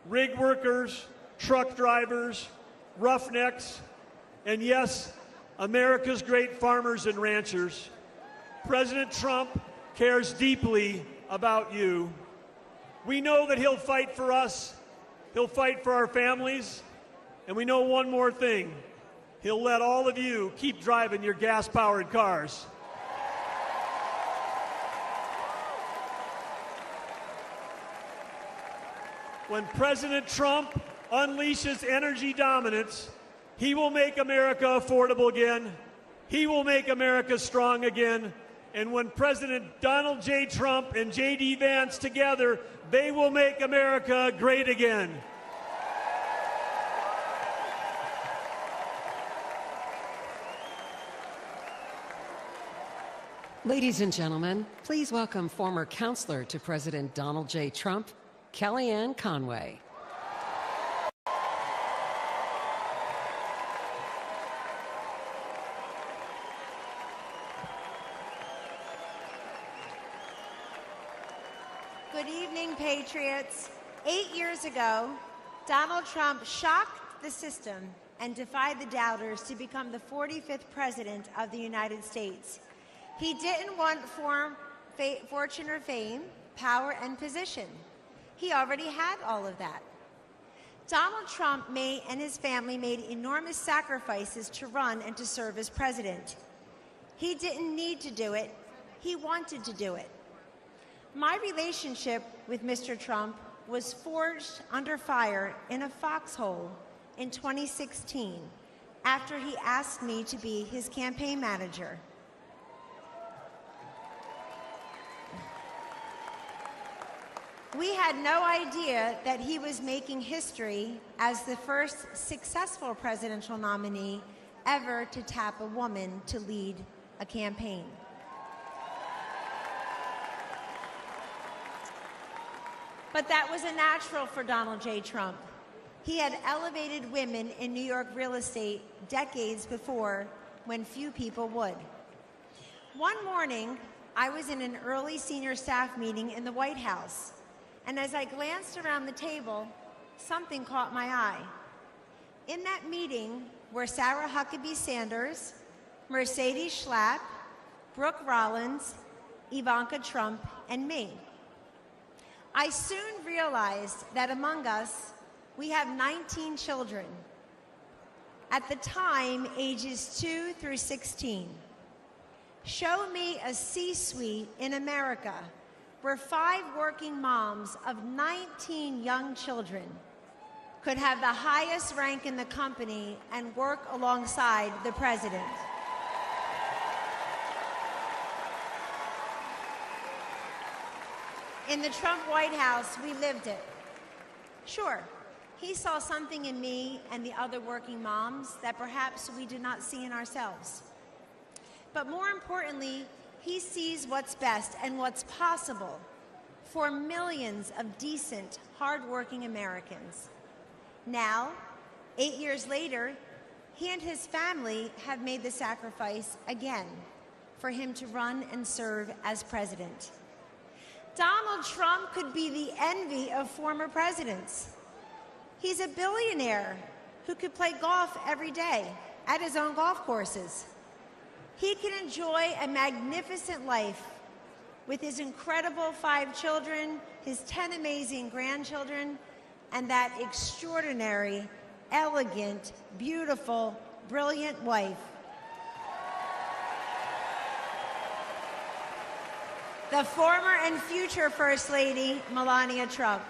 rig workers, truck drivers, roughnecks, and yes, America's great farmers and ranchers. President Trump cares deeply about you. We know that he'll fight for us, he'll fight for our families, and we know one more thing. He'll let all of you keep driving your gas-powered cars. When President Trump unleashes energy dominance, he will make America affordable again. He will make America strong again. And when President Donald J. Trump and J.D. Vance together, they will make America great again. Ladies and gentlemen, please welcome former counselor to President Donald J. Trump, Kellyanne Conway. Good evening, Patriots. 8 years ago, Donald Trump shocked the system and defied the doubters to become the 45th president of the United States. He didn't want fortune or fame, power and position. He already had all of that. Donald Trump and his family made enormous sacrifices to run and to serve as president. He didn't need to do it. He wanted to do it. My relationship with Mr. Trump was forged under fire in a foxhole in 2016 after he asked me to be his campaign manager. We had no idea that he was making history as the first successful presidential nominee ever to tap a woman to lead a campaign. But that was a natural for Donald J. Trump. He had elevated women in New York real estate decades before when few people would. One morning, I was in an early senior staff meeting in the White House. And as I glanced around the table, something caught my eye. In that meeting were Sarah Huckabee Sanders, Mercedes Schlapp, Brooke Rollins, Ivanka Trump, and me. I soon realized that among us, we have 19 children. At the time, ages 2 through 16. Show me a C-suite in America where 5 working moms of 19 young children could have the highest rank in the company and work alongside the president. In the Trump White House, we lived it. Sure, he saw something in me and the other working moms that perhaps we did not see in ourselves. But more importantly, he sees what's best and what's possible for millions of decent, hardworking Americans. Now, 8 years later, he and his family have made the sacrifice again for him to run and serve as president. Donald Trump could be the envy of former presidents. He's a billionaire who could play golf every day at his own golf courses. He can enjoy a magnificent life with his incredible 5 children, his 10 amazing grandchildren, and that extraordinary, elegant, beautiful, brilliant wife. The former and future First Lady, Melania Trump.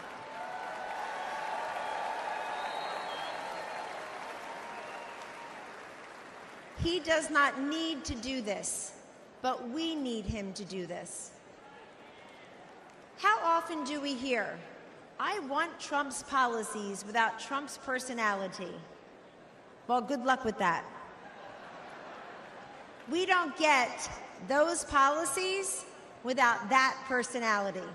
He does not need to do this, but we need him to do this. How often do we hear, "I want Trump's policies without Trump's personality"? Well, good luck with that. We don't get those policies without that personality.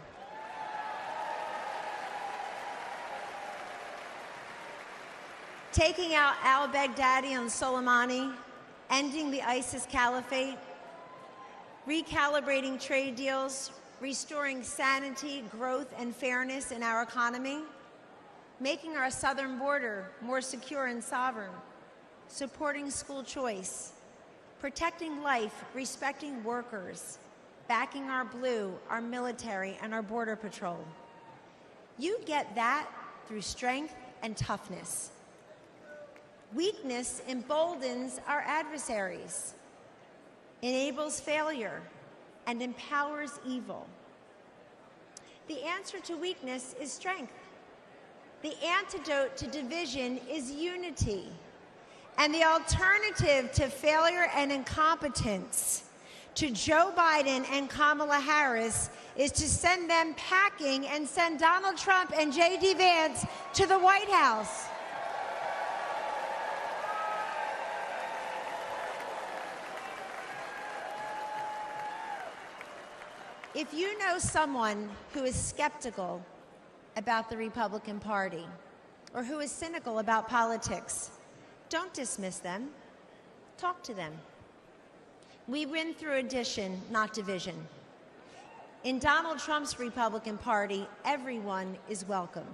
Taking out al-Baghdadi and Soleimani, ending the ISIS caliphate, recalibrating trade deals, restoring sanity, growth, and fairness in our economy, making our southern border more secure and sovereign, supporting school choice, protecting life, respecting workers, backing our blue, our military, and our border patrol. You get that through strength and toughness. Weakness emboldens our adversaries, enables failure, and empowers evil. The answer to weakness is strength. The antidote to division is unity. And the alternative to failure and incompetence, to Joe Biden and Kamala Harris, is to send them packing and send Donald Trump and J.D. Vance to the White House. If you know someone who is skeptical about the Republican Party or who is cynical about politics, don't dismiss them. Talk to them. We win through addition, not division. In Donald Trump's Republican Party, everyone is welcome.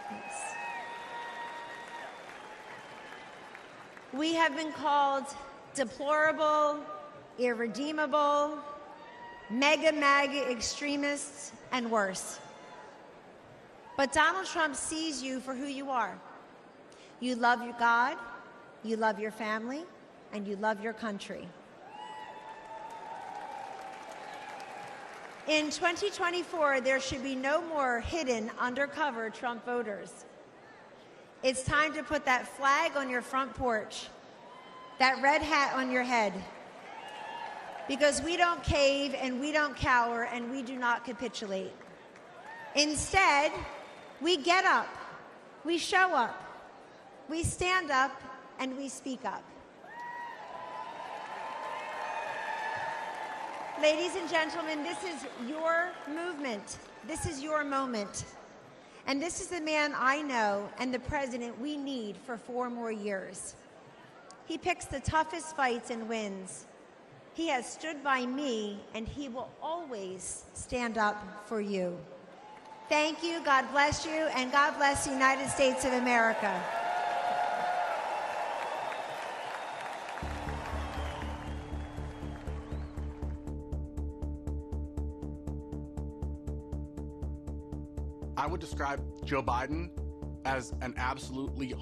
Thanks. We have been called deplorable, irredeemable, mega-MAGA extremists, and worse. But Donald Trump sees you for who you are. You love your God, you love your family, and you love your country. In 2024, there should be no more hidden, undercover Trump voters. It's time to put that flag on your front porch, that red hat on your head, because we don't cave and we don't cower and we do not capitulate. Instead, we get up, we show up, we stand up, and we speak up. Ladies and gentlemen, this is your movement. This is your moment. And this is the man I know and the president we need for 4 more years. He picks the toughest fights and wins. He has stood by me, and he will always stand up for you. Thank you, God bless you, and God bless the United States of America. I would describe Joe Biden as an absolutely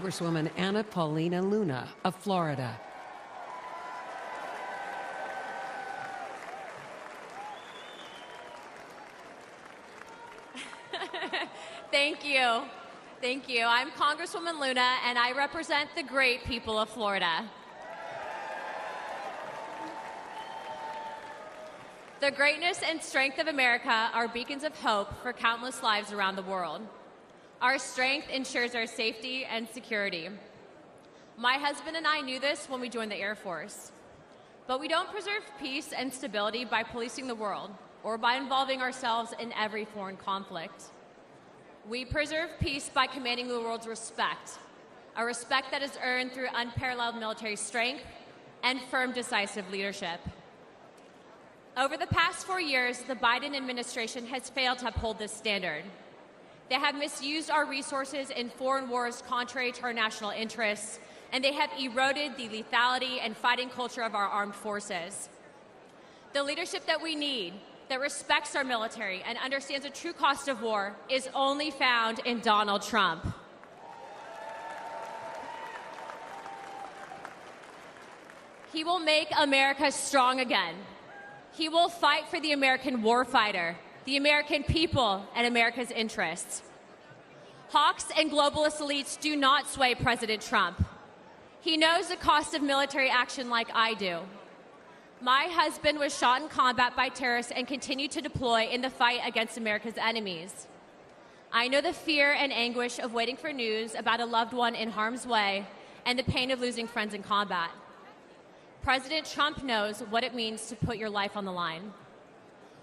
Congresswoman Anna Paulina Luna of Florida. Thank you. Thank you. I'm Congresswoman Luna, and I represent the great people of Florida. The greatness and strength of America are beacons of hope for countless lives around the world. Our strength ensures our safety and security. My husband and I knew this when we joined the Air Force. But we don't preserve peace and stability by policing the world or by involving ourselves in every foreign conflict. We preserve peace by commanding the world's respect, a respect that is earned through unparalleled military strength and firm, decisive leadership. Over the past 4 years, the Biden administration has failed to uphold this standard. They have misused our resources in foreign wars contrary to our national interests, and they have eroded the lethality and fighting culture of our armed forces. The leadership that we need, that respects our military and understands the true cost of war, is only found in Donald Trump. He will make America strong again. He will fight for the American warfighter, the American people, and America's interests. Hawks and globalist elites do not sway President Trump. He knows the cost of military action like I do. My husband was shot in combat by terrorists and continued to deploy in the fight against America's enemies. I know the fear and anguish of waiting for news about a loved one in harm's way and the pain of losing friends in combat. President Trump knows what it means to put your life on the line.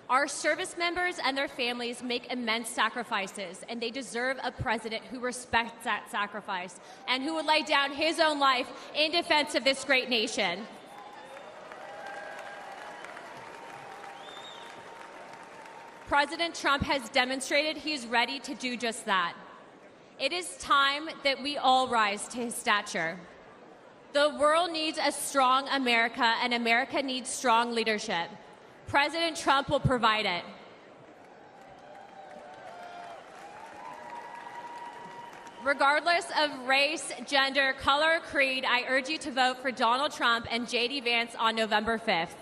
Our service members and their families make immense sacrifices, and they deserve a president who respects that sacrifice and who would lay down his own life in defense of this great nation. President Trump has demonstrated he's ready to do just that. It is time that we all rise to his stature. The world needs a strong America, and America needs strong leadership. President Trump will provide it. Regardless of race, gender, color, or creed, I urge you to vote for Donald Trump and J.D. Vance on November 5th.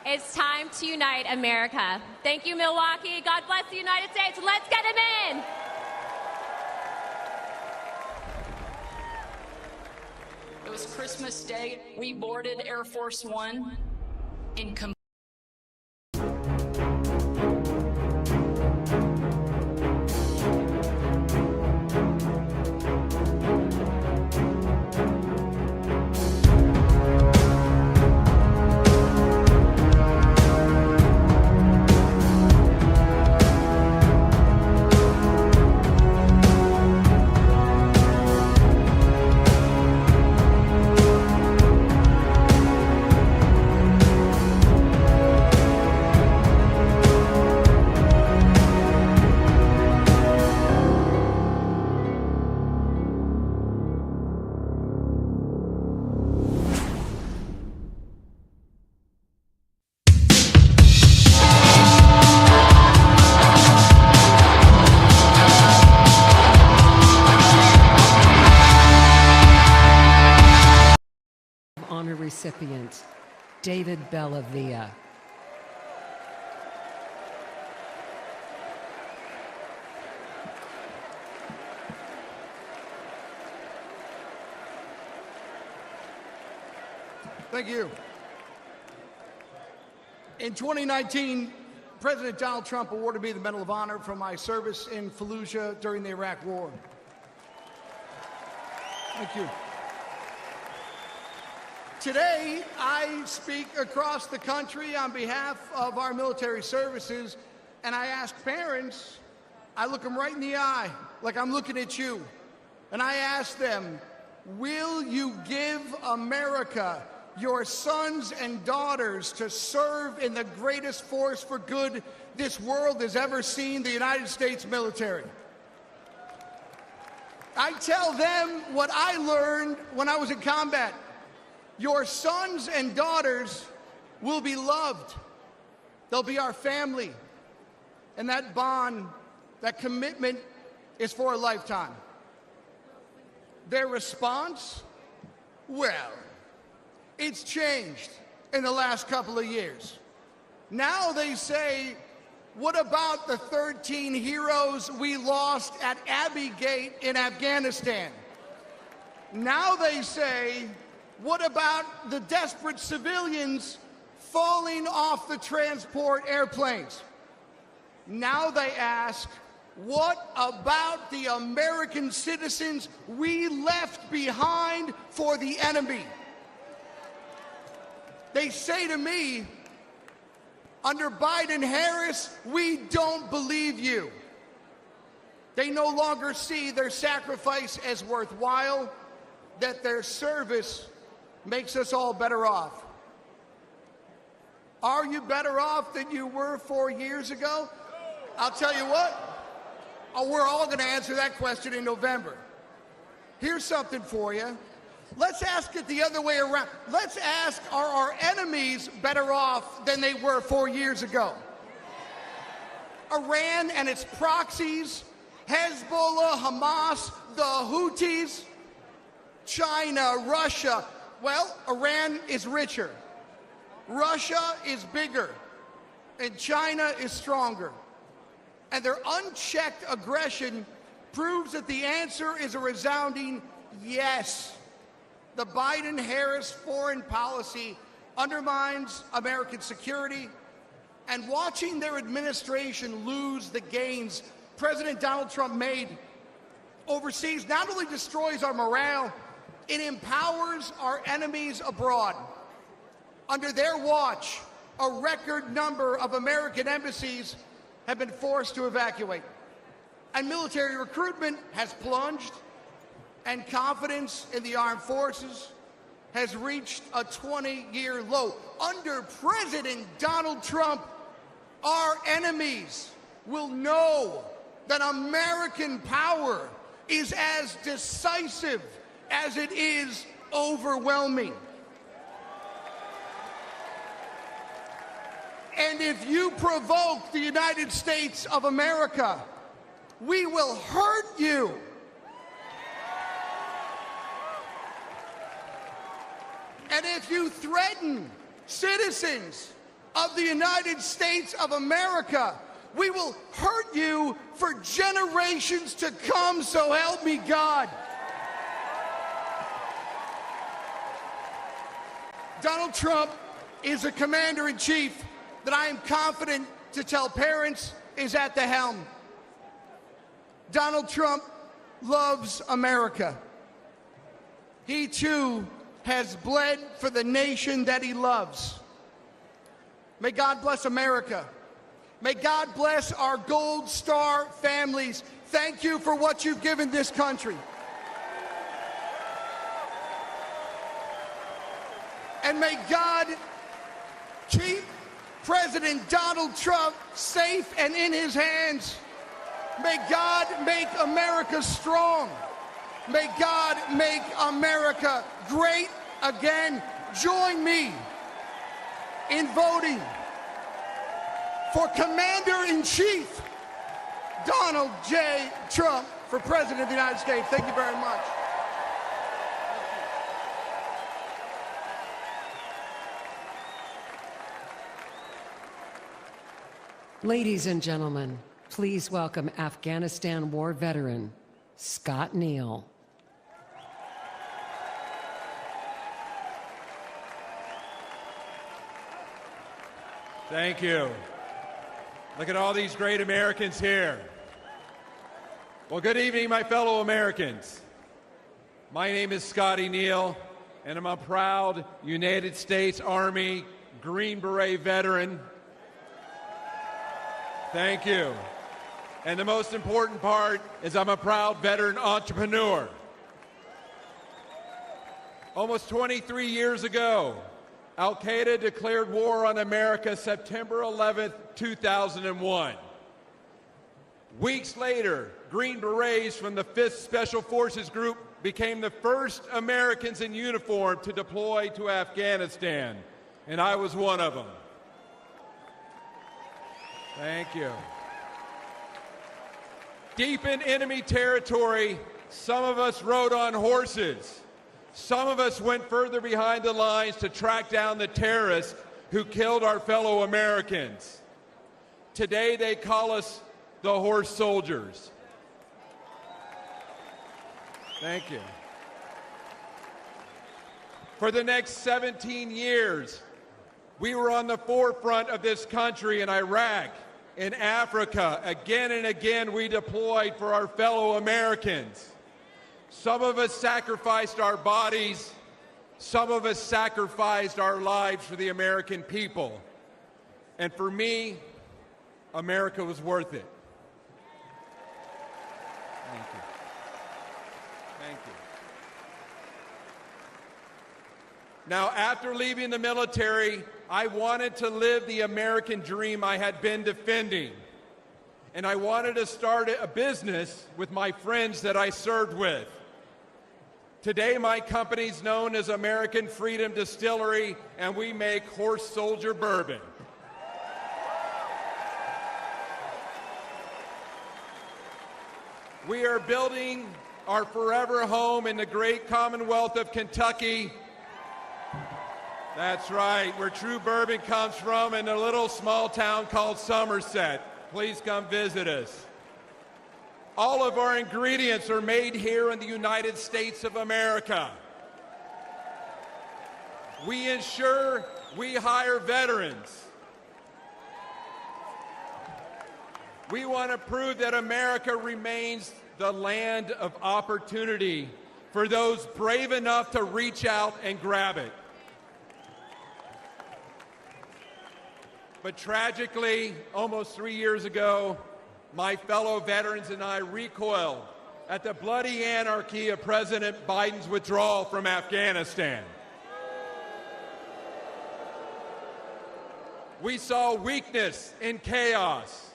It's time to unite America. Thank you, Milwaukee. God bless the United States. Let's get him in. It was Christmas Day. We boarded Air Force One in Honor recipient, David Bellavia. Thank you. In 2019, President Donald Trump awarded me the Medal of Honor for my service in Fallujah during the Iraq War. Thank you. Today, I speak across the country on behalf of our military services, and I ask parents, I look them right in the eye, like I'm looking at you, and I ask them, will you give America your sons and daughters to serve in the greatest force for good this world has ever seen, the United States military? I tell them what I learned when I was in combat. Your sons and daughters will be loved. They'll be our family. And that bond that commitment is for a lifetime. Their response? Well, it's changed in the last couple of years. Now they say, what about the 13 heroes we lost at Abbey Gate in Afghanistan? Now they say, what about the desperate civilians falling off the transport airplanes? Now they ask, what about the American citizens we left behind for the enemy? They say to me, under Biden-Harris, we don't believe you. They no longer see their sacrifice as worthwhile, that their service makes us all better off. Are you better off than you were 4 years ago? I'll tell you what, we're all going to answer that question in November. Here's something for you. Let's ask it the other way around. Let's ask, are our enemies better off than they were 4 years ago? Iran and its proxies, Hezbollah, Hamas, the Houthis, China, Russia. Well, Iran is richer, Russia is bigger, and China is stronger. And their unchecked aggression proves that the answer is a resounding yes. The Biden-Harris foreign policy undermines American security, and watching their administration lose the gains President Donald Trump made overseas not only destroys our morale, it empowers our enemies abroad. Under their watch, a record number of American embassies have been forced to evacuate, and military recruitment has plunged, and confidence in the armed forces has reached a 20-year low. Under President Donald Trump, our enemies will know that American power is as decisive as it is overwhelming. And if you provoke the United States of America, we will hurt you. And if you threaten citizens of the United States of America, we will hurt you for generations to come, so help me God. Donald Trump is a commander-in-chief that I am confident to tell parents is at the helm. Donald Trump loves America. He too has bled for the nation that he loves. May God bless America. May God bless our Gold Star families. Thank you for what you've given this country. And may God keep President Donald Trump safe and in his hands. May God make America strong. May God make America great again. Join me in voting for Commander-in-Chief Donald J. Trump for President of the United States. Thank you very much. Ladies and gentlemen, please welcome Afghanistan war veteran, Scott Neal. Thank you. Look at all these great Americans here. Well, good evening, my fellow Americans. My name is Scotty Neal, and I'm a proud United States Army Green Beret veteran. Thank you. And the most important part is I'm a proud veteran entrepreneur. Almost 23 years ago, Al-Qaeda declared war on America September 11th, 2001. Weeks later, Green Berets from the 5th Special Forces Group became the first Americans in uniform to deploy to Afghanistan, and I was one of them. Thank you. Deep in enemy territory, some of us rode on horses. Some of us went further behind the lines to track down the terrorists who killed our fellow Americans. Today they call us the horse soldiers. Thank you. For the next 17 years, we were on the forefront of this country in Iraq, in Africa. Again and again, we deployed for our fellow Americans. Some of us sacrificed our bodies. Some of us sacrificed our lives for the American people. And for me, America was worth it. Thank you. Thank you. Now, after leaving the military, I wanted to live the American dream I had been defending. And I wanted to start a business with my friends that I served with. Today, my company's known as American Freedom Distillery, and we make horse soldier bourbon. We are building our forever home in the great Commonwealth of Kentucky. That's right, where true bourbon comes from, in a little small town called Somerset. Please come visit us. All of our ingredients are made here in the United States of America. We ensure we hire veterans. We want to prove that America remains the land of opportunity for those brave enough to reach out and grab it. But tragically, almost 3 years ago, my fellow veterans and I recoiled at the bloody anarchy of President Biden's withdrawal from Afghanistan. We saw weakness and chaos.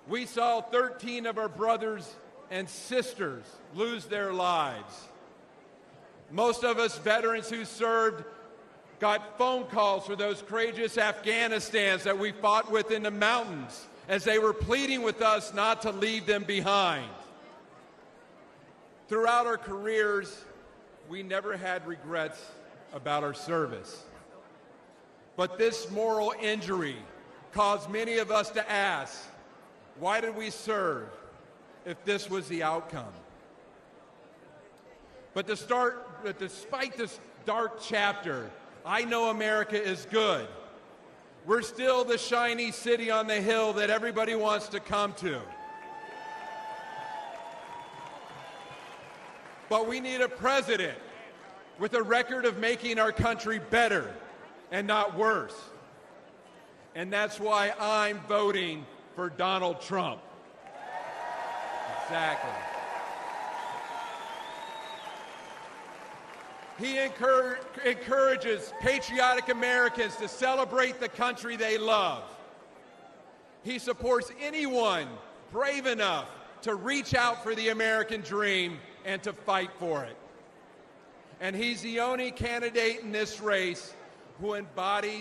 We saw 13 of our brothers and sisters lose their lives. Most of us veterans who served got phone calls for those courageous Afghanistans that we fought with in the mountains as they were pleading with us not to leave them behind. Throughout our careers, we never had regrets about our service. But this moral injury caused many of us to ask, why did we serve if this was the outcome? But despite this dark chapter, I know America is good. We're still the shiny city on the hill that everybody wants to come to. But we need a president with a record of making our country better and not worse. And that's why I'm voting for Donald Trump. Exactly. He encourages patriotic Americans to celebrate the country they love. He supports anyone brave enough to reach out for the American dream and to fight for it. And he's the only candidate in this race who embodies